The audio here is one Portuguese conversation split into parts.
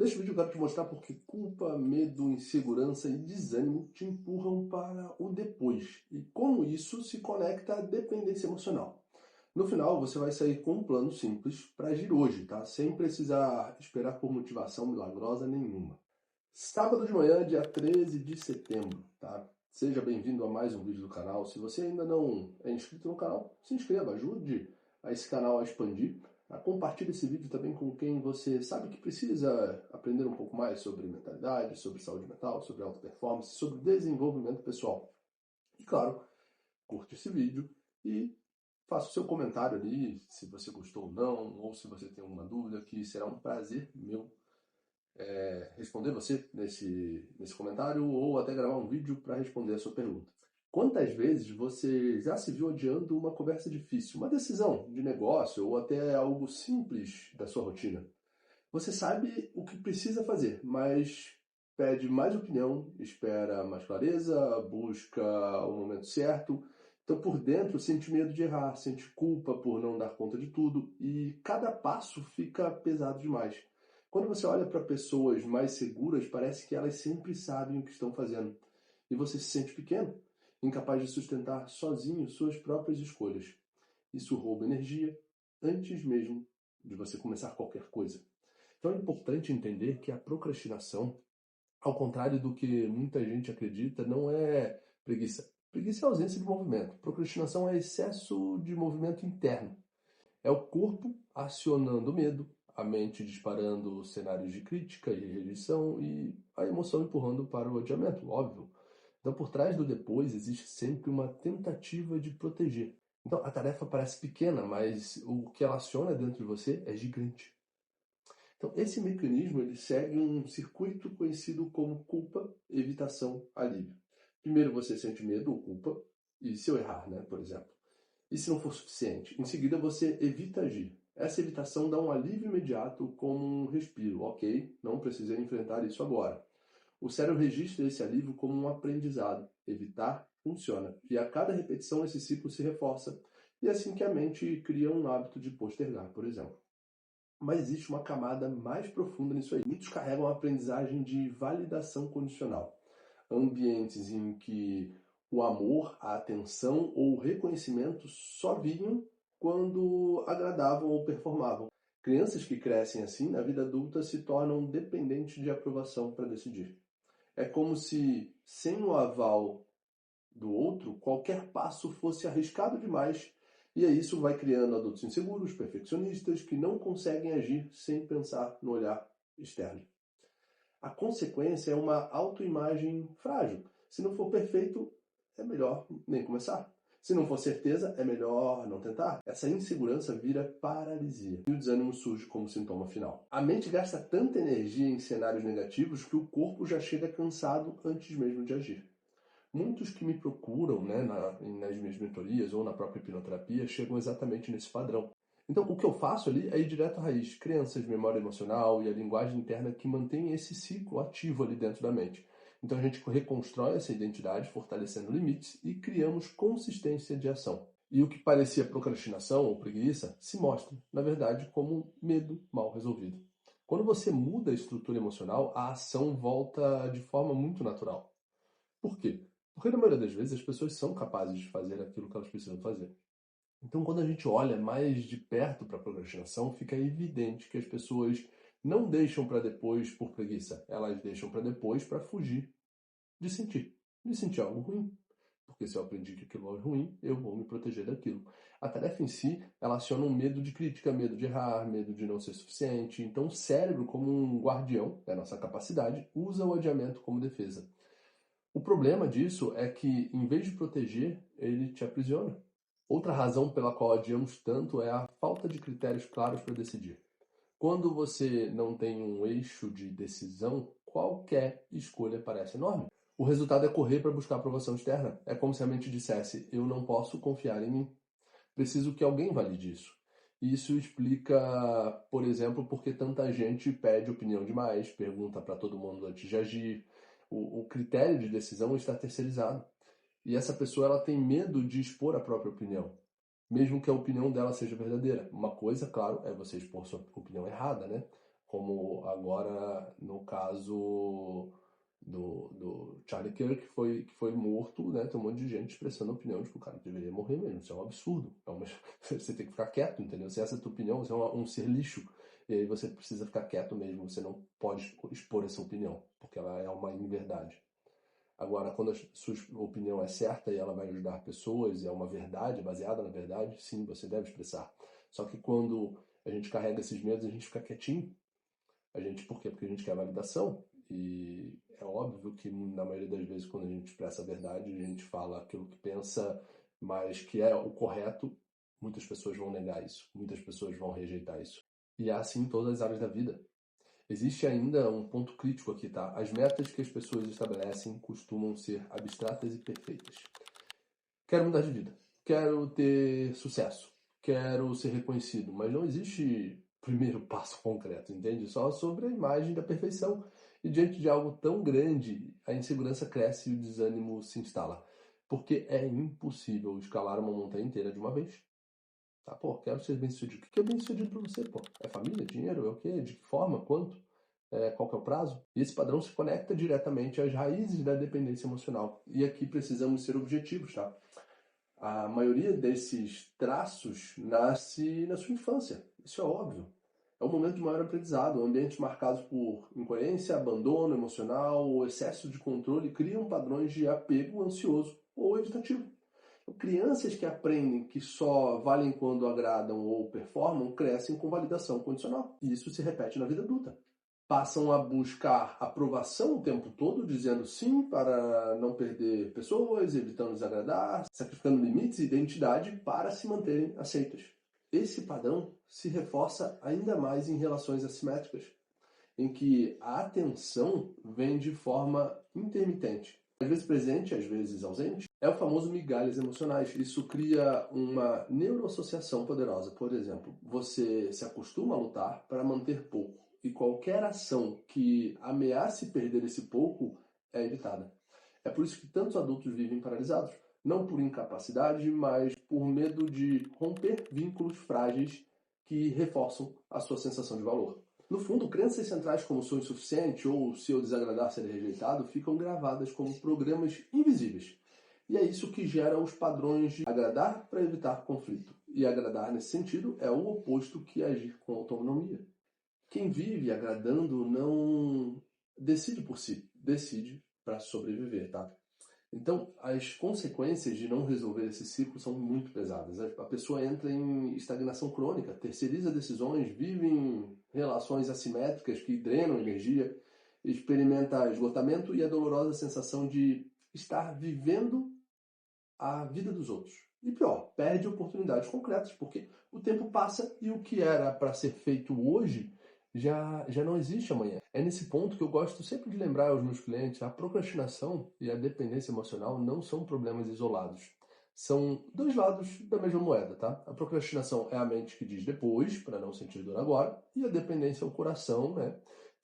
Neste vídeo eu quero te mostrar porque culpa, medo, insegurança e desânimo te empurram para o depois e como isso se conecta à dependência emocional. No final, você vai sair com um plano simples para agir hoje, tá? Sem precisar esperar por motivação milagrosa nenhuma. Sábado de manhã, dia 13 de setembro, tá? Seja bem-vindo a mais um vídeo do canal. Se você ainda não é inscrito no canal, se inscreva, ajude a esse canal a expandir. Compartilhe esse vídeo também com quem você sabe que precisa aprender um pouco mais sobre mentalidade, sobre saúde mental, sobre alta performance, sobre desenvolvimento pessoal. E claro, curte esse vídeo e faça o seu comentário ali, se você gostou ou não, ou se você tem alguma dúvida, que será um prazer meu responder você nesse comentário ou até gravar um vídeo para responder a sua pergunta. Quantas vezes você já se viu adiando uma conversa difícil, uma decisão de negócio ou até algo simples da sua rotina? Você sabe o que precisa fazer, mas pede mais opinião, espera mais clareza, busca o momento certo. Então, por dentro, sente medo de errar, sente culpa por não dar conta de tudo e cada passo fica pesado demais. Quando você olha para pessoas mais seguras, parece que elas sempre sabem o que estão fazendo. E você se sente pequeno, incapaz de sustentar sozinho suas próprias escolhas. Isso rouba energia antes mesmo de você começar qualquer coisa. Então é importante entender que a procrastinação, ao contrário do que muita gente acredita, não é preguiça. Preguiça é ausência de movimento. Procrastinação é excesso de movimento interno. É o corpo acionando o medo, a mente disparando cenários de crítica e rejeição e a emoção empurrando para o adiamento, óbvio. Então, por trás do depois existe sempre uma tentativa de proteger. Então, a tarefa parece pequena, mas o que ela aciona dentro de você é gigante. Então, esse mecanismo ele segue um circuito conhecido como culpa, evitação, alívio. Primeiro você sente medo ou culpa, e se eu errar, né, por exemplo. E se não for suficiente? Em seguida você evita agir. Essa evitação dá um alívio imediato como um respiro. Ok, não precisei enfrentar isso agora. O cérebro registra esse alívio como um aprendizado. Evitar funciona. E a cada repetição esse ciclo se reforça. E é assim que a mente cria um hábito de postergar, por exemplo. Mas existe uma camada mais profunda nisso aí. Muitos carregam a aprendizagem de validação condicional. Ambientes em que o amor, a atenção ou o reconhecimento só vinham quando agradavam ou performavam. Crianças que crescem assim, na vida adulta, se tornam dependentes de aprovação para decidir. É como se, sem o aval do outro, qualquer passo fosse arriscado demais, e aí isso vai criando adultos inseguros, perfeccionistas, que não conseguem agir sem pensar no olhar externo. A consequência é uma autoimagem frágil. Se não for perfeito, é melhor nem começar. Se não for certeza, é melhor não tentar. Essa insegurança vira paralisia e o desânimo surge como sintoma final. A mente gasta tanta energia em cenários negativos que o corpo já chega cansado antes mesmo de agir. Muitos que me procuram, né, nas minhas mentorias ou na própria hipnoterapia chegam exatamente nesse padrão. Então, o que eu faço ali é ir direto à raiz. Crenças, memória emocional e a linguagem interna que mantém esse ciclo ativo ali dentro da mente. Então, a gente reconstrói essa identidade, fortalecendo limites e criamos consistência de ação. E o que parecia procrastinação ou preguiça se mostra, na verdade, como medo mal resolvido. Quando você muda a estrutura emocional, a ação volta de forma muito natural. Por quê? Porque na maioria das vezes as pessoas são capazes de fazer aquilo que elas precisam fazer. Então, quando a gente olha mais de perto para a procrastinação, fica evidente que as pessoas não deixam para depois por preguiça, elas deixam para depois para fugir de sentir algo ruim. Porque se eu aprendi que aquilo é ruim, eu vou me proteger daquilo. A tarefa em si, ela aciona um medo de crítica, medo de errar, medo de não ser suficiente. Então, o cérebro, como um guardião da nossa capacidade, usa o adiamento como defesa. O problema disso é que, em vez de proteger, ele te aprisiona. Outra razão pela qual adiamos tanto é a falta de critérios claros para decidir. Quando você não tem um eixo de decisão, qualquer escolha parece enorme. O resultado é correr para buscar aprovação externa. É como se a mente dissesse: eu não posso confiar em mim. Preciso que alguém valide isso. Isso explica, por exemplo, por que tanta gente pede opinião demais, pergunta para todo mundo antes de agir. O critério de decisão está terceirizado. E essa pessoa ela tem medo de expor a própria opinião, mesmo que a opinião dela seja verdadeira. Uma coisa, claro, é você expor sua opinião errada, né? como agora no caso do Charlie Kirk, que foi morto, né? Tem um monte de gente expressando a opinião de que o cara deveria morrer mesmo. Isso é um absurdo. Você tem que ficar quieto, entendeu? Se essa é a tua opinião, você é um ser lixo. E aí você precisa ficar quieto mesmo. Você não pode expor essa opinião, porque ela é uma inverdade. Agora, quando a sua opinião é certa e ela vai ajudar pessoas, e é uma verdade, baseada na verdade, sim, você deve expressar. Só que quando a gente carrega esses medos, a gente fica quietinho. Por quê? Porque a gente quer validação. E é óbvio que, na maioria das vezes, quando a gente expressa a verdade, a gente fala aquilo que pensa, mas que é o correto, muitas pessoas vão negar isso. Muitas pessoas vão rejeitar isso. E é assim em todas as áreas da vida. Existe ainda um ponto crítico aqui, tá? As metas que as pessoas estabelecem costumam ser abstratas e perfeitas. Quero mudar de vida. Quero ter sucesso. Quero ser reconhecido. Mas não existe primeiro passo concreto, entende? Só sobre a imagem da perfeição. E diante de algo tão grande, a insegurança cresce e o desânimo se instala. Porque é impossível escalar uma montanha inteira de uma vez. Tá? Pô, quero ser bem-sucedido. O que é bem-sucedido pra você, pô? É família? Dinheiro? É o quê? De que forma? Quanto? Qual que é o prazo? E esse padrão se conecta diretamente às raízes da dependência emocional. E aqui precisamos ser objetivos, tá? A maioria desses traços nasce na sua infância. Isso é óbvio. É um momento de maior aprendizado. Ambientes marcados por incoerência, abandono emocional ou excesso de controle criam padrões de apego ansioso ou evitativo. Crianças que aprendem que só valem quando agradam ou performam crescem com validação condicional. E isso se repete na vida adulta. Passam a buscar aprovação o tempo todo, dizendo sim para não perder pessoas, evitando desagradar, sacrificando limites e identidade para se manterem aceitas. Esse padrão se reforça ainda mais em relações assimétricas, em que a atenção vem de forma intermitente. Às vezes presente, às vezes ausente, é o famoso migalhas emocionais. Isso cria uma neuroassociação poderosa. Por exemplo, você se acostuma a lutar para manter pouco, e qualquer ação que ameace perder esse pouco é evitada. É por isso que tantos adultos vivem paralisados, não por incapacidade, mas por medo de romper vínculos frágeis que reforçam a sua sensação de valor. No fundo, crenças centrais como sou insuficiente ou se eu desagradar serei rejeitado ficam gravadas como programas invisíveis. E é isso que gera os padrões de agradar para evitar conflito. E agradar nesse sentido é o oposto que agir com autonomia. Quem vive agradando não decide por si, decide para sobreviver, tá? Então, as consequências de não resolver esse ciclo são muito pesadas. A pessoa entra em estagnação crônica, terceiriza decisões, vive em relações assimétricas que drenam energia, experimenta esgotamento e a dolorosa sensação de estar vivendo a vida dos outros. E pior, perde oportunidades concretas, porque o tempo passa e o que era para ser feito hoje já não existe amanhã. É nesse ponto que eu gosto sempre de lembrar aos meus clientes, a procrastinação e a dependência emocional não são problemas isolados. São dois lados da mesma moeda, tá? A procrastinação é a mente que diz depois, para não sentir dor agora, e a dependência é o coração, né?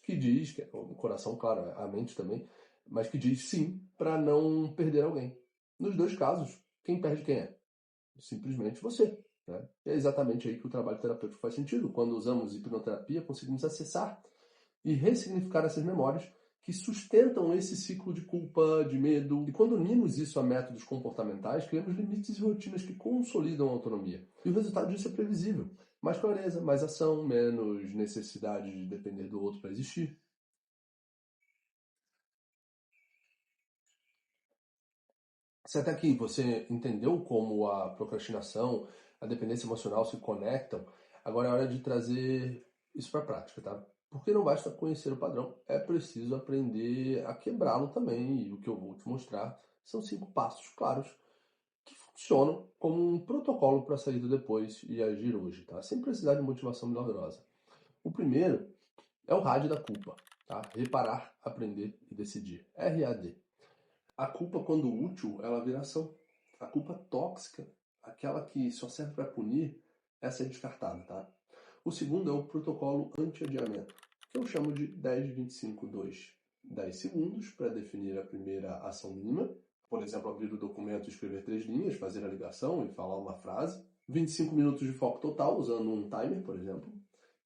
Que diz, o coração, claro, a mente também, mas que diz sim para não perder alguém. Nos dois casos, quem perde quem é? Simplesmente você. Né? É exatamente aí que o trabalho terapêutico faz sentido. Quando usamos hipnoterapia, conseguimos acessar e ressignificar essas memórias que sustentam esse ciclo de culpa, de medo. E quando unimos isso a métodos comportamentais, criamos limites e rotinas que consolidam a autonomia. E o resultado disso é previsível. Mais clareza, mais ação, menos necessidade de depender do outro para existir. Se até aqui você entendeu como a procrastinação, a dependência emocional se conectam, agora é hora de trazer isso para a prática, tá? Porque não basta conhecer o padrão, é preciso aprender a quebrá-lo também. E o que eu vou te mostrar são 5 passos claros que funcionam como um protocolo para sair do depois e agir hoje, tá? Sem precisar de motivação milagrosa. O primeiro é o rádio da culpa, tá? Reparar, aprender e decidir. RAD. A culpa, quando útil, ela vira ação. A culpa tóxica, aquela que só serve para punir, essa é descartada, tá? O segundo é o protocolo anti-adiamento, que eu chamo de 10-25-2. 10 segundos para definir a primeira ação mínima, por exemplo, abrir o documento e escrever 3 linhas, fazer a ligação e falar uma frase. 25 minutos de foco total, usando um timer, por exemplo.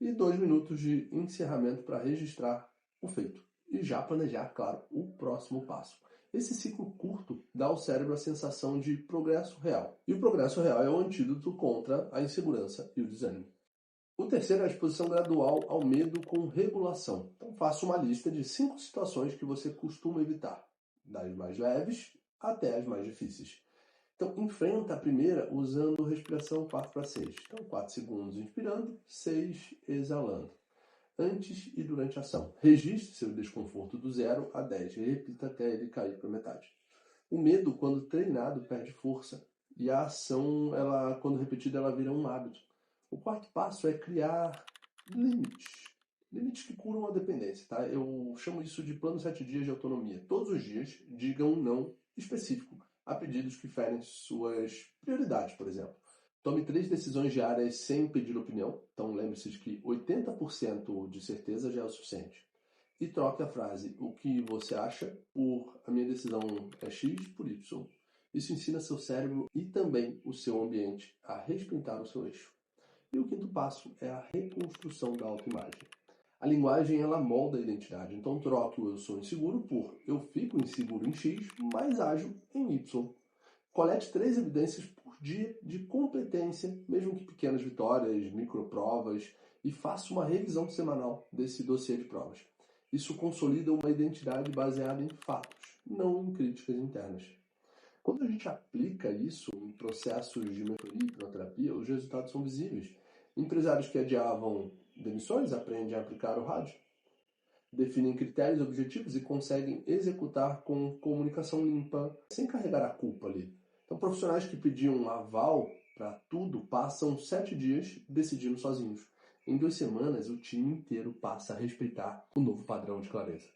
e 2 minutos de encerramento para registrar o feito. E já planejar, claro, o próximo passo. Esse ciclo curto dá ao cérebro a sensação de progresso real. E o progresso real é o antídoto contra a insegurança e o desânimo. O terceiro é a exposição gradual ao medo com regulação. Então, faça uma lista de 5 situações que você costuma evitar, das mais leves até as mais difíceis. Então, enfrenta a primeira usando respiração 4 para 6. Então, 4 segundos inspirando, 6 exalando. Antes e durante a ação. Registre seu desconforto do 0 a 10 e repita até ele cair para metade. O medo, quando treinado, perde força. E a ação, quando repetida, ela vira um hábito. O quarto passo é criar limites. Limites que curam a dependência, tá? Eu chamo isso de plano 7 dias de autonomia. Todos os dias, diga um não específico a pedidos que ferem suas prioridades, por exemplo. Tome 3 decisões diárias sem pedir opinião. Então lembre-se de que 80% de certeza já é o suficiente. E troque a frase, o que você acha, por a minha decisão é X por Y. Isso ensina seu cérebro e também o seu ambiente a respeitar o seu eixo. E o quinto passo é a reconstrução da autoimagem. A linguagem, ela molda a identidade. Então troque o eu sou inseguro por eu fico inseguro em X, mas ágil em Y. Colete 3 evidências por dia de competência, mesmo que pequenas vitórias, microprovas, e faça uma revisão semanal desse dossiê de provas. Isso consolida uma identidade baseada em fatos, não em críticas internas. Quando a gente aplica isso em processos de mentoria e hipnoterapia, os resultados são visíveis. Empresários que adiavam demissões aprendem a aplicar o rádio, definem critérios objetivos e conseguem executar com comunicação limpa, sem carregar a culpa ali. Então, profissionais que pediam um aval para tudo passam 7 dias decidindo sozinhos. Em 2 semanas, o time inteiro passa a respeitar o novo padrão de clareza.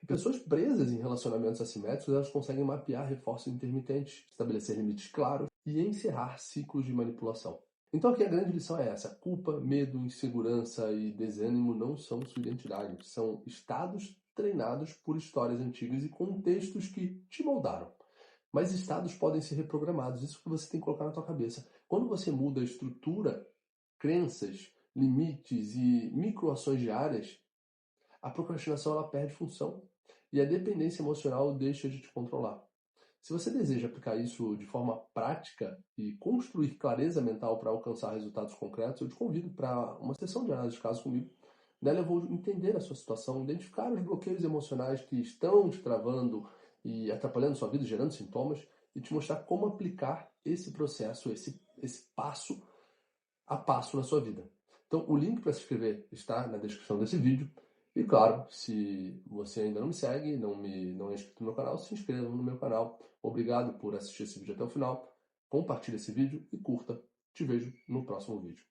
Pessoas presas em relacionamentos assimétricos, elas conseguem mapear reforços intermitentes, estabelecer limites claros e encerrar ciclos de manipulação. Então aqui a grande lição é essa: culpa, medo, insegurança e desânimo não são sua identidade, são estados treinados por histórias antigas e contextos que te moldaram. Mas estados podem ser reprogramados, isso que você tem que colocar na tua cabeça. Quando você muda a estrutura, crenças, limites e microações diárias, a procrastinação ela perde função e a dependência emocional deixa de te controlar. Se você deseja aplicar isso de forma prática e construir clareza mental para alcançar resultados concretos, eu te convido para uma sessão de análise de caso comigo. Nela eu vou entender a sua situação, identificar os bloqueios emocionais que estão te travando e atrapalhando sua vida, gerando sintomas, e te mostrar como aplicar esse processo, esse passo a passo na sua vida. Então, o link para se inscrever está na descrição desse vídeo. E claro, se você ainda não me segue, não é inscrito no meu canal, se inscreva no meu canal. Obrigado por assistir esse vídeo até o final. Compartilhe esse vídeo e curta. Te vejo no próximo vídeo.